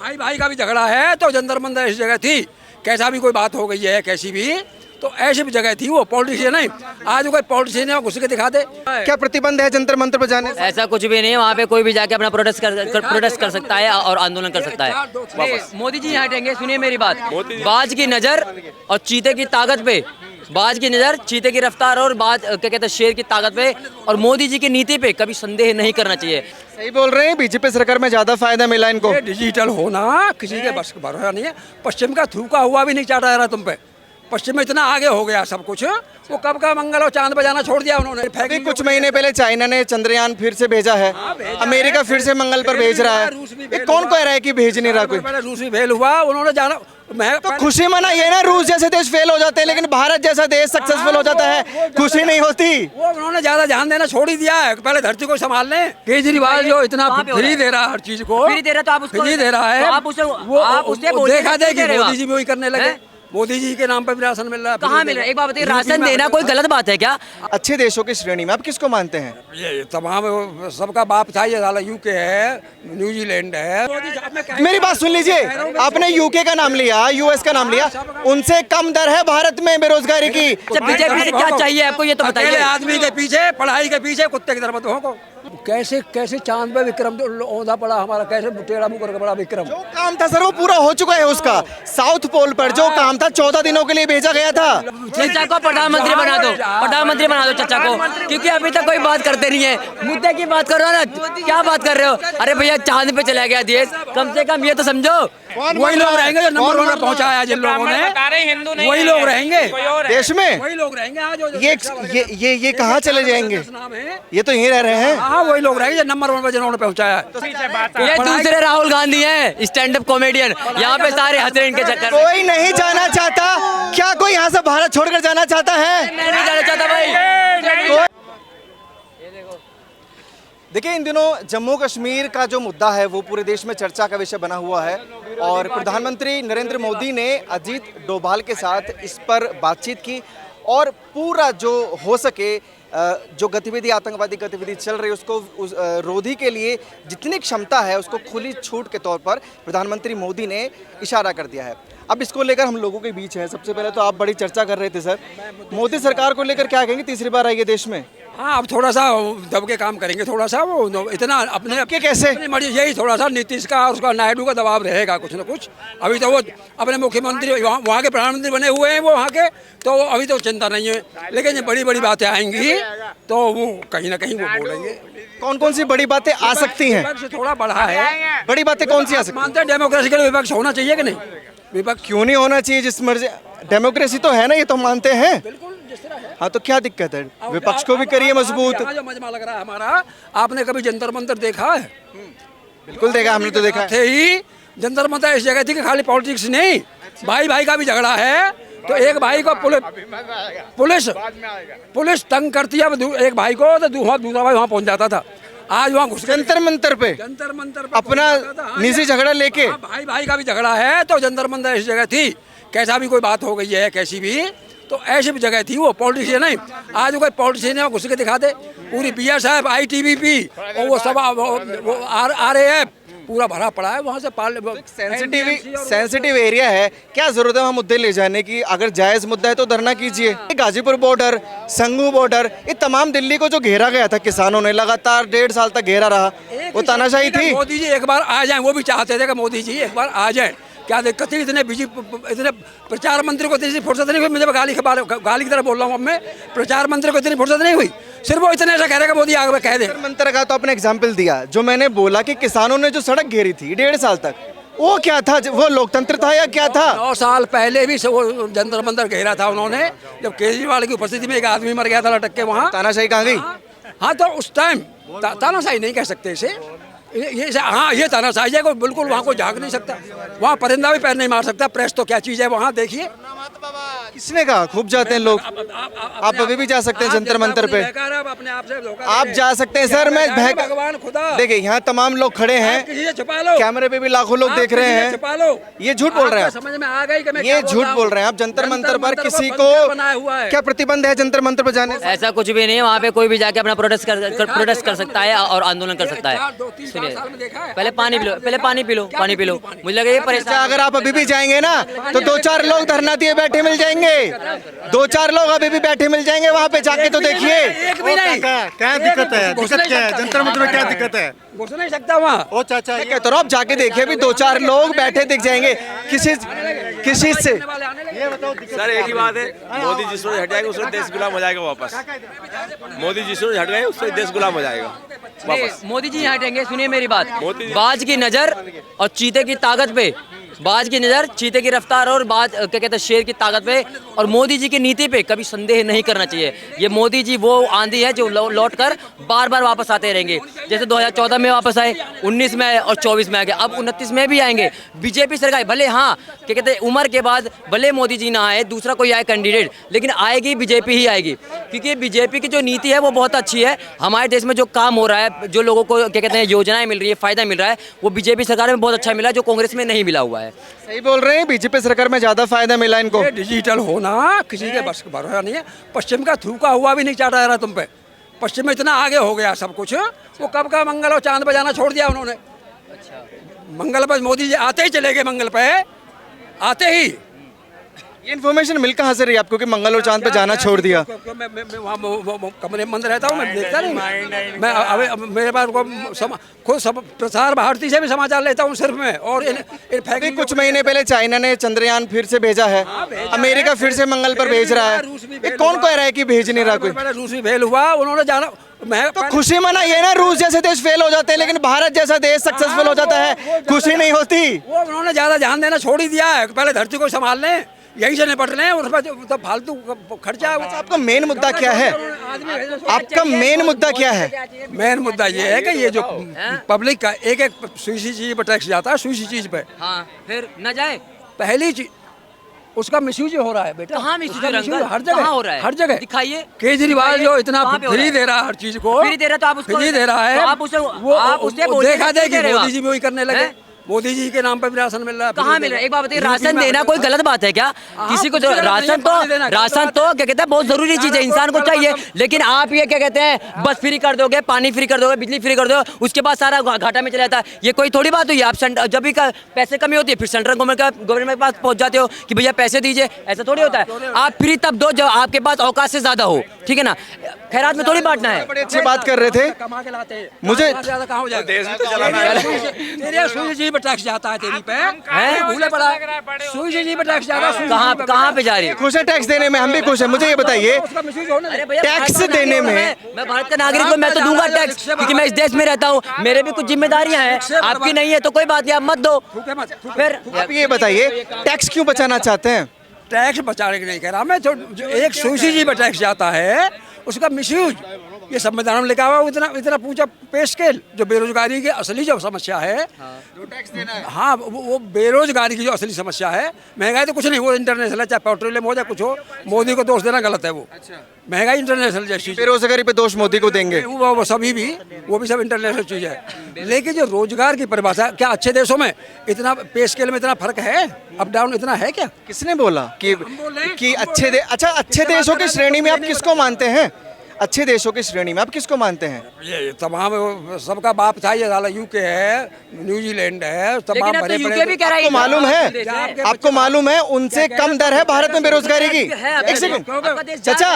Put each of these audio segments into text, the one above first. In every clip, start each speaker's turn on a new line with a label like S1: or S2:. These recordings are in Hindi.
S1: भाई भाई का भी झगड़ा है तो जंतर मंतर ऐसी जगह थी, कैसा भी कोई बात हो गई है कैसी भी, तो ऐसी भी जगह थी, वो पॉलिटिशियन नहीं। आज कोई पॉलिटिशियन है घुस के दिखा दे।
S2: क्या प्रतिबंध है जंतर मंतर पर जाने से?
S3: ऐसा कुछ भी नहीं है, वहाँ पे कोई भी जाके अपना प्रोटेस्ट कर सकता है और आंदोलन कर सकता है। मोदी जी यहाँ हटेंगे, सुनिए मेरी बात। बाज की नजर और चीते की ताकत पे, बाज की नजर, चीते की रफ्तार और बाज क्या कहते हैं शेर की ताकत पे और मोदी जी की नीति पे कभी संदेह नहीं करना चाहिए।
S2: सही बोल रहे हैं, बीजेपी सरकार में ज्यादा फायदा मिला इनको।
S1: ये डिजिटल होना किसी के बस का भरोसा नहीं है। पश्चिम का थूका हुआ भी नहीं चाटा जा रहा तुम पे। पश्चिम में इतना आगे हो गया सब कुछ, वो कब का मंगल और चांद बजाना छोड़ दिया उन्होंने।
S2: अभी कुछ महीने पहले चाइना ने चंद्रयान फिर से भेजा है, अमेरिका फिर से मंगल पर भेज रहा है। ये कौन कह रहा है कि भेज नहीं रहा कोई?
S1: पहले रूस भी फेल हुआ, उन्होंने जाना। मैं
S2: तो खुशी मनाइए ना, रूस जैसे देश फेल हो जाते हैं लेकिन भारत जैसा देश सक्सेसफुल हो जाता है, खुशी नहीं होती।
S1: वो उन्होंने ज्यादा ध्यान देना छोड़ ही दिया है। पहले धरती को संभाल लें। केजरीवाल जो इतना फ्री दे रहा है हर चीज को,
S3: फ्री दे रहा तो आप उसको
S1: फ्री दे रहा है,
S3: तो आप उसे
S1: वो देखा
S3: दे
S1: देखी
S3: रहे हो
S1: मोदी जी भी वही करने लगे।
S3: हैं?
S1: मोदी जी के नाम पर भी राशन मिल रहा है।
S3: कहाँ मिल रहा है? एक बात बताइए, राशन देना कोई गलत बात है क्या?
S2: अच्छे देशों की श्रेणी में आप किसको मानते हैं?
S1: ये तमाम सबका बाप था, ये साला यूके है, न्यूजीलैंड है।
S2: मेरी बात सुन लीजिए, आपने यूके का नाम लिया, यूएस का नाम लिया, उनसे कम दर है भारत में बेरोजगारी की।
S3: बीजेपी से क्या चाहिए आपको ये तो
S1: अकेले
S3: बताइए।
S1: आदमी के पीछे, पढ़ाई के पीछे कुत्ते की तरह मत हो। कैसे कैसे चांद पे विक्रम औंधा पड़ा हमारा, कैसे टेढ़ा मुंह करके पड़ा विक्रम।
S2: जो काम था सर वो पूरा हो चुका है उसका। साउथ पोल पर जो काम था 14 दिनों के लिए भेजा गया था।
S3: चचा को प्रधानमंत्री बना दो, प्रधानमंत्री बना दो चचा को, क्योंकि अभी तक कोई बात करते नहीं है। मुद्दे की बात करो ना, क्या बात कर रहे हो? अरे भैया चांद पे चला गया देश, कम से कम ये तो समझो।
S1: वही लोग रहेंगे जो नंबर 1 पर पहुंचाया जिन लोगों ने, वही लोग रहेंगे
S2: देश में,
S1: वही लोग रहेंगे। आज
S2: ये कहाँ चले जाएंगे? ये तो यहीं रह रहे हैं।
S1: हाँ वही लोग रहेंगे जो नंबर 1 पर जिन्होंने पहुंचाया।
S3: ये दूसरे राहुल गांधी हैं, स्टैंड अप कॉमेडियन। यहाँ पे सारे हंस रहे इनके चक्कर में।
S2: कोई नहीं जाना चाहता क्या? कोई यहाँ से भारत छोड़कर जाना चाहता है?
S3: मैं नहीं जाना चाहता भाई।
S2: देखिए, इन दिनों जम्मू कश्मीर का जो मुद्दा है वो पूरे देश में चर्चा का विषय बना हुआ है और प्रधानमंत्री नरेंद्र मोदी ने अजीत डोभाल के साथ इस पर बातचीत की और पूरा जो हो सके जो गतिविधि, आतंकवादी गतिविधि चल रही है उसको रोधी के लिए जितनी क्षमता है उसको खुली छूट के तौर पर प्रधानमंत्री मोदी ने इशारा कर दिया है। अब इसको लेकर हम लोगों के बीच है। सबसे पहले तो आप बड़ी चर्चा कर रहे थे सर, मोदी सरकार को लेकर क्या कहेंगे? तीसरी बार आई है देश में।
S1: हाँ अब थोड़ा सा दब के काम करेंगे, थोड़ा सा वो इतना अपने
S2: के कैसे
S1: यही थोड़ा सा नीतीश का और उसका नायडू का दबाव रहेगा कुछ ना कुछ। अभी तो वो अपने मुख्यमंत्री वहाँ के प्रधानमंत्री बने हुए हैं वो वहाँ के, तो अभी तो चिंता नहीं है। लेकिन ये बड़ी बड़ी बातें आएंगी तो वो कहीं ना कहीं वो बोलेंगे।
S2: कौन कौन सी बड़ी बातें आ सकती हैं?
S1: विपक्ष थोड़ा बढ़ा है।
S2: बड़ी बातें कौन सी आ सकती हैं?
S1: मानते हैं डेमोक्रेसी के लिए विपक्ष होना चाहिए कि नहीं? विपक्ष
S2: क्यों नहीं होना चाहिए? जिस मर्जी डेमोक्रेसी तो है ना, ये तो मानते हैं।
S1: बिल्कुल जिस तरह है।
S2: हाँ तो क्या दिक्कत है? विपक्ष को भी करिए मजबूत।
S1: यहाँ जो मजमा लग रहा है हमारा, आपने कभी जंतर मंतर देखा है?
S2: बिल्कुल देखा, हमने तो देखा
S1: थे ही। जंतर मंतर इस जगह थी कि खाली पॉलिटिक्स नहीं, भाई भाई का भी झगड़ा है। तो एक भाई को पुलिस तंग करती है एक भाई को, तो दूसरा भाई वहाँ पहुँच जाता था। आज वहाँ घुस
S2: जंतर मंतर पे अपना निजी झगड़ा लेके।
S1: भाई भाई का भी झगड़ा है तो जंतर मंतर इस जगह थी, कैसा भी कोई बात हो गई है कैसी भी, तो ऐसी भी जगह थी, वो पॉलिटिशियन नहीं। आज कोई पॉलिटिशियन है घुस के दिखा दे। पूरी BSF, ITBP और वो सब वो RAF पूरा भरा पड़ा है वहाँ से।
S2: सेंसिटिव एरिया है, क्या जरूरत है वहाँ मुद्दे ले जाने की? अगर जायज मुद्दा है तो धरना कीजिए। गाजीपुर बॉर्डर, संगू बॉर्डर, ये तमाम दिल्ली को जो घेरा गया था किसानों ने, लगातार 1.5 साल तक घेरा रहा, वो तानाशाही थी।
S1: मोदी जी एक बार आ जाए, वो भी चाहते थे कि मोदी जी एक बार आ जाए। क्या दिक्कत थी? इतने प्रचार मंत्री को इतनी फुर्सत नहीं हुई। मुझे गाली की तरह बोल रहा हूँ अब मैं। प्रचार मंत्री को इतनी फुर्सत नहीं हुई, सिर्फ वो इतने ऐसा कह रहे कि मोदी आगे कह दे।
S2: मंत्र का तो आपने एग्जाम्पल दिया, जो मैंने बोला कि किसानों ने जो सड़क घेरी थी 1.5 साल तक, वो क्या था? वो लोकतंत्र था या क्या था?
S1: 9 साल पहले भी वो जंतर मंतर घेरा था उन्होंने, जब केजरीवाल की उपस्थिति में एक आदमी मर गया था लटक के वहाँ।
S2: तानाशाही कहाँ गई?
S1: हाँ तो उस टाइम तानाशाही नहीं कह सकते इसे, हाँ ये तानाशाही है। बिल्कुल वहाँ कोई झाँक नहीं सकता, वहाँ परिंदा भी पैर नहीं मार सकता। प्रेस तो क्या चीज़ है वहाँ देखिए।
S2: किसने कहा खूब जाते हैं लोग? आप अभी भी जा सकते हैं जंतर मंतर पे।
S1: अपने आप से धोखा
S2: आप
S1: दे।
S2: जा सकते हैं सर, मैं
S1: भगवान खुदा
S2: देखिए यहाँ तमाम लोग खड़े हैं,
S1: किसी से छुपा लो,
S2: कैमरे पे भी लाखों लोग
S1: आप
S2: देख रहे
S1: किसी से
S2: हैं।
S1: छुपा लो,
S2: ये झूठ बोल रहे हैं
S1: आपको समझ में आ गई कि मैं
S2: ये
S1: क्या
S2: झूठ
S1: रहा
S2: बोल
S1: हूं।
S2: रहे हैं आप। जंतर मंतर पर किसी को
S1: बंदिश बनाया हुआ है।
S2: क्या प्रतिबंध है जंतर मंतर पर जाने से?
S3: ऐसा कुछ भी नहीं है, वहाँ पे कोई भी जाके अपना प्रोटेस्ट कर सकता है और आंदोलन कर सकता है।
S1: 2-3
S3: सुनिए,
S1: साल में देखा है।
S3: पहले पानी पी लो, पहले पानी पी लो, पानी पी लो। मुझे लगा ये
S2: अच्छा,
S3: परेशान।
S2: अगर आप अभी भी जाएंगे ना तो 2-4 लोग धरना दिए बैठे मिल जाएंगे। 2-4 लोग अभी भी बैठे मिल जाएंगे वहाँ पे, जाके तो देखिए।
S1: एक भी नहीं।
S4: क्या दिक्कत है? दिक्कत क्या है? जंतर मंतर में क्या दिक्कत है?
S1: घुस नहीं सकता वहाँ।
S4: ओ चाचा,
S2: मैं कहता हूँ आप जाके देखिए, अभी 2-4 लोग बैठे दिख जाएंगे किसी से।
S4: ये बताओ दिक्कत
S5: सर एक ही बात है, मोदी जिस रोज हट जाएगा उस रोज देश गुलाम हो जाएगा वापस। मोदी जिस रोज हट गए उस रोज देश गुलाम हो जाएगा वापस।
S3: मोदी जी हटेंगे, सुनिए मेरी बात।
S5: मोदी जी-
S3: बाज की नजर और चीते की ताकत पे, बाज की नजर, चीते की रफ्तार और बाज क्या कहते हैं शेर की ताकत पे और मोदी जी की नीति पे कभी संदेह नहीं करना चाहिए। ये मोदी जी वो आंधी है जो लौट कर बार बार वापस आते रहेंगे। जैसे 2014 में वापस आए, 19 में आए और 24 में आ गए, अब 29 में भी आएंगे। बीजेपी सरकार भले हाँ क्या कहते हैं उम्र के बाद भले मोदी जी ना आए, दूसरा कोई आए कैंडिडेट, लेकिन आएगी बीजेपी ही आएगी, क्योंकि बीजेपी की जो नीति है वो बहुत अच्छी है। हमारे देश में जो काम हो रहा है, जो लोगों को क्या कहते हैं योजनाएं मिल रही है, फायदा मिल रहा है, वो बीजेपी सरकार में बहुत अच्छा मिला है, जो कांग्रेस में नहीं मिला हुआ है।
S2: सही बोल रहे हैं, बीजेपी सरकार में ज्यादा फायदा मिला इनको।
S1: ये डिजिटल होना किसी के बस का भरोसा नहीं है। पश्चिम का थूका हुआ भी नहीं चाटा जा रहा तुम पे। पश्चिम में इतना आगे हो गया सब कुछ, वो कब का मंगल और चांद पे जाना छोड़ दिया उन्होंने। मंगल पर मोदी जी आते ही चले गए, मंगल पे आते ही।
S2: ये इन्फॉर्मेशन मिल कहाँ से रही आपको कि मंगल और चांद पे जाना छोड़ दिया?
S1: मैं वहाँ कमरे में बंद रहता हूँ, मैं देखता नहीं। मैं अब मेरे पास खुद सब प्रसार भारती से भी समाचार लेता हूँ सिर्फ मैं। और
S2: अभी कुछ महीने पहले चाइना ने चंद्रयान फिर से भेजा है, अमेरिका फिर से मंगल पर भेज रहा है। ये कौन कह रहा है कि भेज नहीं रहा कोई?
S1: पहले रूस भी फेल हुआ, उन्होंने जाना। मैं
S2: तो खुशी मनाइए ना, रूस जैसे देश फेल हो जाते हैं लेकिन भारत जैसा देश सक्सेसफुल हो जाता है, खुशी नहीं होती?
S1: वो उन्होंने ज्यादा ध्यान देना छोड़ ही दिया है। पहले धरती को संभाल लें, यहीं से निपट लें, उस पर तो फालतू खर्चा।
S2: आपका मेन मुद्दा क्या है? आपका मेन मुद्दा क्या है?
S1: मेन मुद्दा ये है कि ये जो पब्लिक का एक एक सुई चीज पर टैक्स जाता है, सुई चीज पे
S3: हाँ, फिर न जाए।
S1: पहली चीज उसका मिसयूज हो रहा है बेटा।
S3: कहाँ misuse
S1: उसका
S3: हो रहा है?
S1: misuse हर जगह
S3: कहाँ हो रहा है?
S1: हर जगह
S3: दिखाइए।
S1: केजरीवाल जो इतना
S3: कहाँ पे हो रहा
S1: फ्री
S3: है?
S1: दे रहा है हर चीज को,
S3: फ्री दे रहा है तो आप उसको
S1: फ्री दे रहा है,
S3: तो आप उसे
S1: वो
S3: बोलिए
S1: देखा
S3: कि
S1: देखी
S3: दे रहे हो
S1: मोदी
S3: आप।
S1: जी भी वही करने लगे।
S3: हैं?
S1: मोदी जी के नाम पे भी राशन मिल रहा है।
S3: कहाँ मिल रहा है? एक बात बताइए,
S1: यूपी
S3: राशन
S1: में
S3: देना कोई गलत बात है क्या? किसी को
S1: कुछ गलत नहीं है,
S3: राशन
S1: पानी देना,
S3: तो क्या कहते हैं बहुत जरूरी चीज है, इंसान को चाहिए। लेकिन आप ये क्या कहते हैं बस फ्री कर दोगे, पानी फ्री कर दोगे, बिजली फ्री कर दोगे, उसके बाद सारा घाटा में चला जाता है। ये कोई थोड़ी बात हुई है। आप जब भी पैसे कमी होती है फिर सेंट्रल गवर्नमेंट के पास पहुंच जाते हो कि भैया पैसे दीजिए, ऐसा थोड़ी होता है। आप फ्री तब दो जब आपके पास औकात से ज्यादा हो, ठीक है ना? खैरात में थोड़ी बांटना है।
S2: बड़ी अच्छी बात कर रहे थे।
S1: कमा के लाते हैं,
S2: मुझे-
S1: ज्यादा कहाँ हो जाएगा?
S5: देश भी तो चलाना है।
S1: तेरे सुई जी पे टैक्स जाता है तेरी पे, भूले पड़ा सुई जी पे टैक्स जाता है।
S3: कहाँ पे जा रही है?
S2: खुश है टैक्स देने में? हम भी खुश हैं। मुझे ये बताइए,
S1: उसका मिसयूज होने दे।
S3: अरे भैया,
S2: टैक्स
S3: भारत का
S2: देने
S3: नागरिक
S2: में-
S3: हूं मैं भारत का नागरिक हूँ, मैं तो दूंगा टैक्स, क्योंकि मैं इस देश में रहता हूँ। मेरे भी कुछ जिम्मेदारियां हैं, आपकी नहीं है तो कोई बात नहीं, आप मत दो।
S1: थूके मत, थूके
S3: फिर
S2: आप ये बताइए टैक्स क्यों बचाना चाहते हैं?
S1: टैक्स बचाने की नहीं कह रहा मैं। जो एक सुई जी पे टैक्स जाता है उसका मिसयूज ये संविधान में लिखा हुआ। इतना पूछा पे स्केल जो बेरोजगारी की असली जो समस्या है, हाँ वो बेरोजगारी की जो असली समस्या है। महंगाई तो कुछ नहीं, वो इंटरनेशनल है, चाहे पेट्रोलियम हो चाहे कुछ हो, मोदी को दोष देना गलत है। वो महंगाई इंटरनेशनल जैसी चीज़ है।
S2: बेरोजगारी पे दोष मोदी को देंगे?
S1: वो सभी भी वो भी सब इंटरनेशनल चीज़ है। लेकिन जो रोजगार की परिभाषा, क्या अच्छे देशों में इतना पे स्केल में इतना फर्क है? अप डाउन इतना है क्या?
S2: किसने बोला कि
S1: बोल रहे हैं।
S2: अच्छा अच्छे देशों की श्रेणी में आप किसको मानते हैं? अच्छे देशों की श्रेणी में आप किसको मानते हैं?
S1: ये तमाम सबका बाप था, ये साला यूके है, न्यूजीलैंड है,
S3: लेकिन
S1: तमाम
S3: अब तो
S1: बड़े
S3: यूके भी कह रहा है
S2: आपको मालूम है? आपको मालूम है उनसे कम दर है भारत में बेरोजगारी की? एक सेकंड चाचा,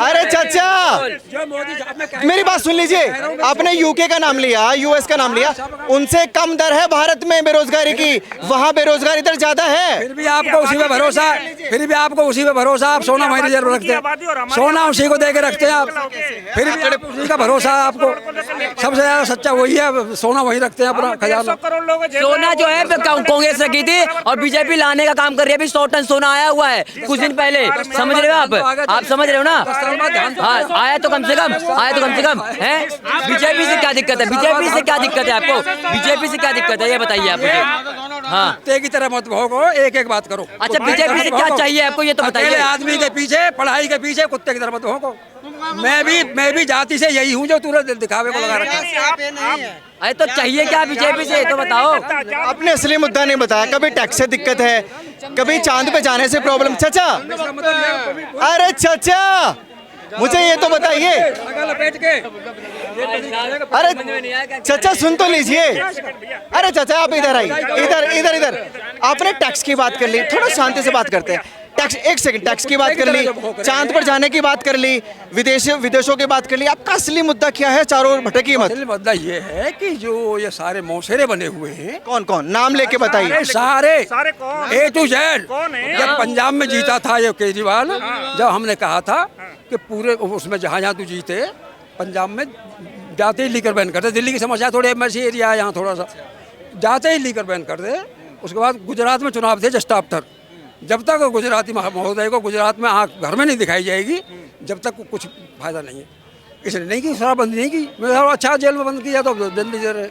S2: अरे चाचा
S1: जो मोदी साहब ने कहा-
S2: मेरी बात सुन लीजिए। आपने यूके का नाम लिया, यूएस का नाम लिया, उनसे कम दर है भारत में बेरोजगारी की, वहाँ बेरोजगारी दर ज्यादा है।
S1: फिर भी आपको उसी पे भरोसा, फिर भी आपको उसी पे भरोसा। आप सोना वहीं रिजर्व रखते हैं, सोना उसी को दे के रखते हैं आप, फिर भी आपको उसी का भरोसा है। आपको सबसे ज्यादा सच्चा वही है, सोना वहीं रखते हैं अपना खजाना।
S3: सोना जो है कांग्रेस रखी थी और बीजेपी लाने का काम कर रही है। अभी 100 टन सोना आया हुआ है कुछ दिन पहले, समझ रहे हो आप समझ रहे हो ना? हाँ, आया तो कम से कम है। बीजेपी से क्या दिक्कत है? बीजेपी से क्या दिक्कत है आपको? बीजेपी से क्या दिक्कत है ये बताइए आप मुझे। हाँ।
S1: ते की तरह मत भोगो, एक एक बात करो।
S3: अच्छा, बीजेपी से क्या चाहिए आपको, ये तो बताइए।
S1: अकेले आदमी के पीछे, पढ़ाई के पीछे कुत्ते की तरह मत भोगो। मैं भी जाति से यही हूँ जो तूने दिखावे को लगा रखा है।
S3: अरे तो चाहिए क्या बीजेपी से, तो बताओ।
S2: आपने असली मुद्दा नहीं बताया। कभी टैक्स से दिक्कत है, कभी चांद पे जाने से प्रॉब्लम। चाचा, अरे चाचा, मुझे ये तो बताइए। अरे चाचा सुन तो लीजिए। अरे चाचा आप इधर आइए, इधर इधर इधर। आपने टैक्स की बात कर ली, थोड़ा शांति से बात करते हैं। टैक्स, एक सेकंड, टैक्स की बात कर ली, चांद पर जाने की बात कर ली, विदेशों की बात कर ली। आपका असली मुद्दा क्या है? चारों ओर भटकी मत।
S1: असली मुद्दा ये है कि जो ये सारे मौसेरे बने हुए हैं,
S2: कौन कौन, नाम लेके बताइए।
S1: सारे A to Z।
S6: है?
S1: जब पंजाब में जीता था ये केजरीवाल, जब हमने कहा था कि पूरे उसमें जहाँ जहाँ तू जीते, पंजाब में जाते ही लीकर बैन कर दे। दिल्ली की समस्या थोड़ी एमएससी एरिया है यहाँ थोड़ा सा, जाते ही लीकर बैन कर दे। उसके बाद गुजरात में चुनाव थे जस्ट आफ्टर। जब तक गुजराती महोदय को गुजरात में आँख घर में नहीं दिखाई जाएगी, जब तक कुछ फायदा नहीं है। इसलिए नहीं की शराबबंदी नहीं की। मैं अच्छा जेल में बंद किया तो जल्दी दे रहे।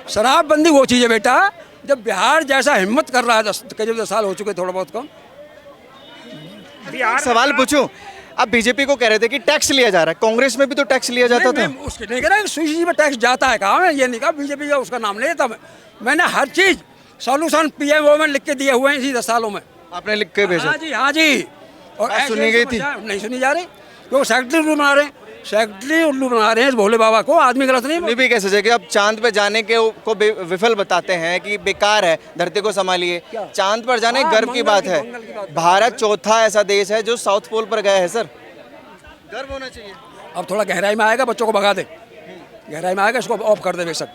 S1: शराबबंदी वो चीज़ है बेटा, जब बिहार जैसा हिम्मत कर रहा है, 10 साल हो चुके थोड़ा बहुत कम।
S2: सवाल पूछूं, आप बीजेपी को कह रहे थे कि टैक्स लिया जा रहा है, कांग्रेस में भी तो टैक्स लिया जाता था।
S1: उसके नहीं कह रहा सुशी में टैक्स जाता है, कहा मैं ये नहीं कहा बीजेपी का उसका नाम नहीं लेता। मैंने हर चीज सॉल्यूशन PM में लिख के दिए हुए हैं इसी 10 सालों में।
S2: आपने लिख के भेजा?
S1: हाँ जी, हाँ जी। और
S2: बात सुनी गई थी?
S1: नहीं सुनी जा रही, क्योंकि सेक्रेटरी उल्लू बना रहे हैं, सेक्रेटरी उल्लू बना रहे हैं भोले बाबा को। आदमी गलत नहीं
S2: नहीं भी कैसे कि आप चांद पे जाने के को विफल बताते हैं कि बेकार है, धरती को संभालिए। चांद पर जाने गर्व की बात है। भारत चौथा ऐसा देश है जो साउथ पोल पर गया है सर, गर्व होना चाहिए।
S1: अब थोड़ा गहराई में आएगा, बच्चों को भगा दे, गहराई में आएगा, इसको ऑफ कर दे बेशक।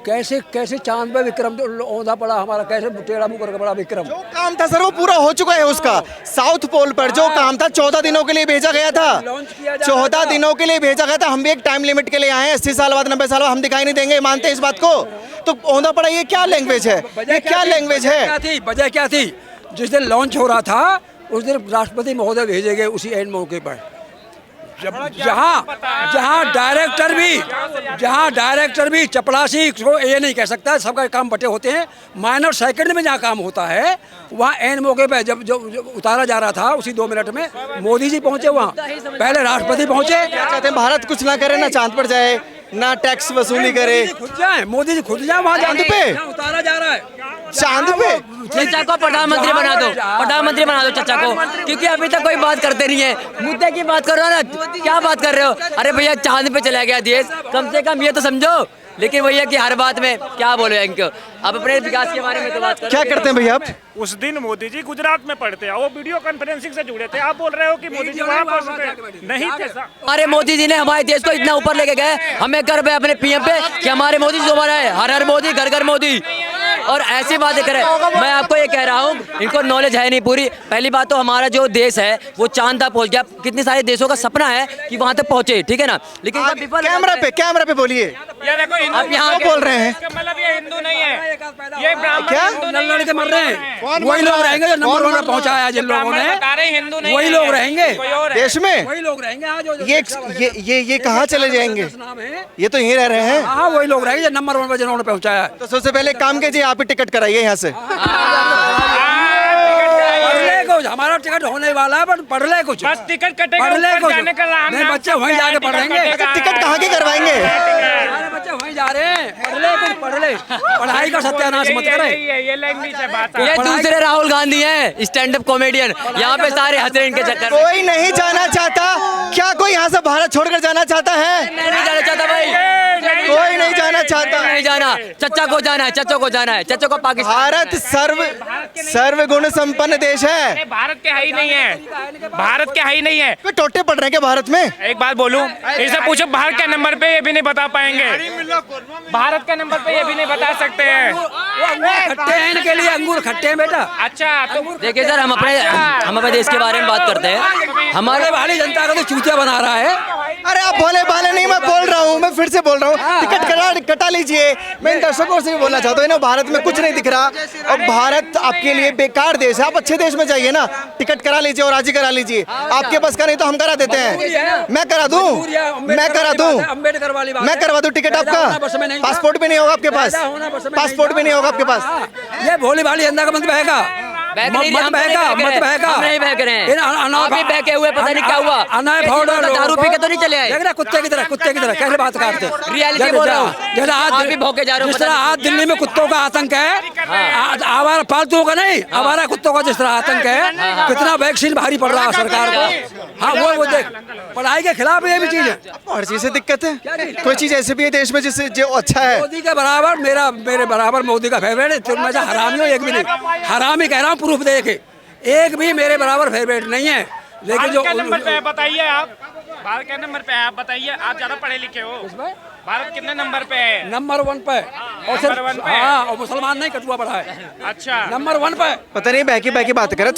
S1: कैसे कैसे चांद पे विक्रम औंधा पड़ा हमारा, कैसे टेढ़ा मुंह करके पड़ा विक्रम।
S2: जो काम था सर वो पूरा हो चुका है उसका। साउथ पोल पर जो काम था 14 दिनों के लिए भेजा गया था, 14 दिनों के लिए भेजा गया था। हम भी एक टाइम लिमिट के लिए आए हैं, 80 साल बाद 90 साल बाद हम दिखाई नहीं देंगे, मानते हैं इस बात को? तो औंधा पड़ा, ये क्या लैंग्वेज है? ये क्या लैंग्वेज है?
S1: वजह क्या थी? जिस दिन लॉन्च हो रहा था उस दिन राष्ट्रपति महोदय भेजे गए उसी एंड मौके पर, जहाँ डायरेक्टर भी चपरासी को ये नहीं कह सकता, सबका काम बटे होते हैं। माइनर सेकंड में जहाँ काम होता है वहाँ एंड मौके पे जब उतारा जा रहा था उसी 2 मिनट में मोदी जी पहुंचे वहाँ, पहले राष्ट्रपति पहुंचे।
S2: क्या चाहते हैं? भारत कुछ ना करे, ना चांद पर जाए, ना टैक्स वसूली करे।
S1: खुद जाए, मोदी जी खुद जाए वहाँ
S2: चांद पे,
S1: उतारा जा रहा है
S2: चांद पे।
S3: चचा को प्रधानमंत्री बना दो, प्रधानमंत्री बना दो चचा को, क्योंकि अभी तक कोई बात करते नहीं है। मुद्दे की बात करो ना, क्या बात कर रहे हो? अरे भैया चांद पे चला गया देश, कम से कम ये तो समझो। लेकिन भैया कि हर बात में क्या बोले इनको, अब अपने विकास के बारे में तो बात करो।
S2: क्या करते हैं भैया आप?
S6: उस दिन मोदी जी गुजरात में पढ़ते हैं, वो वीडियो कॉन्फ्रेंसिंग से जुड़े थे। आप बोल रहे हो कि मोदी जी वहाँ पहुंचते नहीं थे?
S3: हमारे मोदी जी ने हमारे देश को इतना ऊपर लेके गए, हमें गर्व है अपने PM पे कि हमारे मोदी जी हमारा है, हर हर मोदी, घर घर मोदी। और ऐसी बातें करें, मैं आपको ये कह रहा हूँ, इनको नॉलेज है नहीं पूरी। पहली बात तो हमारा जो देश है वो चांद तक पहुँच गया, कितने सारे देशों का सपना है कि वहाँ तक पहुँचे, ठीक है ना? लेकिन
S2: कैमरा पे बोलिए,
S3: आप यहाँ
S2: बोल रहे हैं
S6: मतलब ये हिंदू नहीं है, ये ब्राह्मण
S2: क्या?
S6: हिंदू नहीं है।
S1: लड़के मर रहे हैं, वही लोग रहेंगे जो नंबर 1 पर पहुंचाया जिन लोगों ने,
S6: हिंदू नहीं
S1: वही लोग रहेंगे
S2: देश में।
S1: वही लोग रहेंगे।
S2: ये कहाँ चले जाएंगे? ये तो यहीं रह रहे हैं।
S1: हाँ वही लोग रहेंगे जो नंबर 1 पर जिन्होंने पहुंचाया है।
S2: तो सबसे पहले काम कीजिए, आप ही टिकट कराइए यहाँ से।
S1: पढ़ ले कुछ, हमारा टिकट होने वाला है, पर पढ़ ले कुछ,
S6: बस टिकट कटेगा,
S1: पढ़ ले
S6: ऊपर
S1: कुछ।
S6: जाने का नाम
S1: नहीं,
S6: नाम
S1: बच्चे
S6: सब
S1: वहीं
S6: है,
S1: जाके पढ़ेंगे।
S6: कटेगा।
S2: टिकट कहाँ की करवाएंगे?
S1: हमारे बच्चे वहीं जा रहे हैं, पढ़ ले कुछ, पढ़ ले। पढ़ाई का सत्यानाश मत करे।
S6: ये लैंग्वेज है बात।
S3: ये दूसरे राहुल गांधी हैं, स्टैंड अप कॉमेडियन, यहाँ पे सारे हंस रहे हैं इनके चक्कर में।
S2: कोई नहीं जाना चाहता क्या? कोई यहाँ से भारत छोड़कर जाना चाहता है?
S3: मैं नहीं जाना चाहता भाई,
S2: कोई नहीं जाना चाहता।
S3: नहीं जाना। चचा को जाना है, चचा को जाना है, चचा को पाकिस्तान।
S2: भारत सर्वगुण संपन्न देश है।
S6: भारत के है ही नहीं है, भारत के है ही नहीं है।
S2: कोई टोटे पड़ रहे हैं क्या भारत में?
S6: एक बात बोलूं, इसे पूछो भारत के नंबर पे, ये भी नहीं बता पाएंगे। भारत के नंबर पे ये भी नहीं बता सकते हैं।
S1: खट्टे हैं, इनके लिए अंगूर खट्टे हैं बेटा।
S6: अच्छा तो
S3: देखिए सर, हम अपने देश के बारे में बात करते हैं।
S1: हमारे भारी जनता का तो चूतिया बना रहा है।
S2: अरे आप भोले भाले नहीं, मैं बोल रहा हूँ, मैं फिर से बोल रहा हूँ, टिकट कटा लीजिए। मैं इन दर्शकों से भी बोलना चाहता हूँ ना, भारत में कुछ नहीं दिख रहा और भारत आपके लिए बेकार देश है। आप अच्छे देश में जाइए ना, टिकट करा लीजिए और आज ही करा लीजिए। आपके पास का नहीं तो हम करा देते हैं। मैं करा दूं, मैं करा दूं,
S1: अम्बेडकर वाली बात है।
S2: मैं करवा दूं टिकट आपका। पासपोर्ट भी नहीं होगा आपके पास, पासपोर्ट भी नहीं होगा आपके पास।
S1: ये भोली भाली अंधा का मंद बहेगा,
S3: बहक नहीं रही,
S1: मत
S3: हम
S1: बहेगा,
S3: नहीं
S1: मत बहेगा।
S3: हम नहीं बहक रहे हैं। आप ही बहके हुए, पता नहीं क्या हुआ। दारू पी के तो नहीं चले आए।
S1: देख रहा कुत्ते की तरह, कुत्ते की तरह कैसे बात करते।
S3: रियलिटी बोल रहा हूँ।
S1: जैसे
S3: आप भी भौंके जा रहे हो,
S1: जिस
S3: पता
S1: तरह
S3: नहीं।
S1: आज दिल्ली में कुत्तों का आतंक है, आवारा पालतुओं का नहीं, आवारा कुत्तों का जिस तरह आतंक है, कितना वैक्सीन भारी पड़ रहा है सरकार को। हाँ वो देख, पढ़ाई के खिलाफ ये भी चीज है।
S2: हर चीज से दिक्कत है, कोई चीज ऐसी भी है देश में जिससे जो अच्छा है।
S1: मोदी के बराबर मेरे बराबर मोदी का फेवरेट है। तुम ऐसा हरामी हो एक भी नहीं, हरामी कह रहा हूँ, प्रूफ दे के। एक भी मेरे बराबर फेवरेट नहीं है। लेकिन जो
S6: नंबर पे है बताइए आप, भारत के नंबर पे है आप बताइए, आप ज्यादा पढ़े लिखे हो। भारत कितने नंबर पे है?
S1: नंबर 1 पे। और सिर्फ
S6: नंबर 1 पे है।
S1: हाँ, और मुसलमान नहीं, कटुआ पड़ा है।
S6: अच्छा,
S1: नंबर 1 पे।
S2: पता नहीं बहकी बहकी बात कर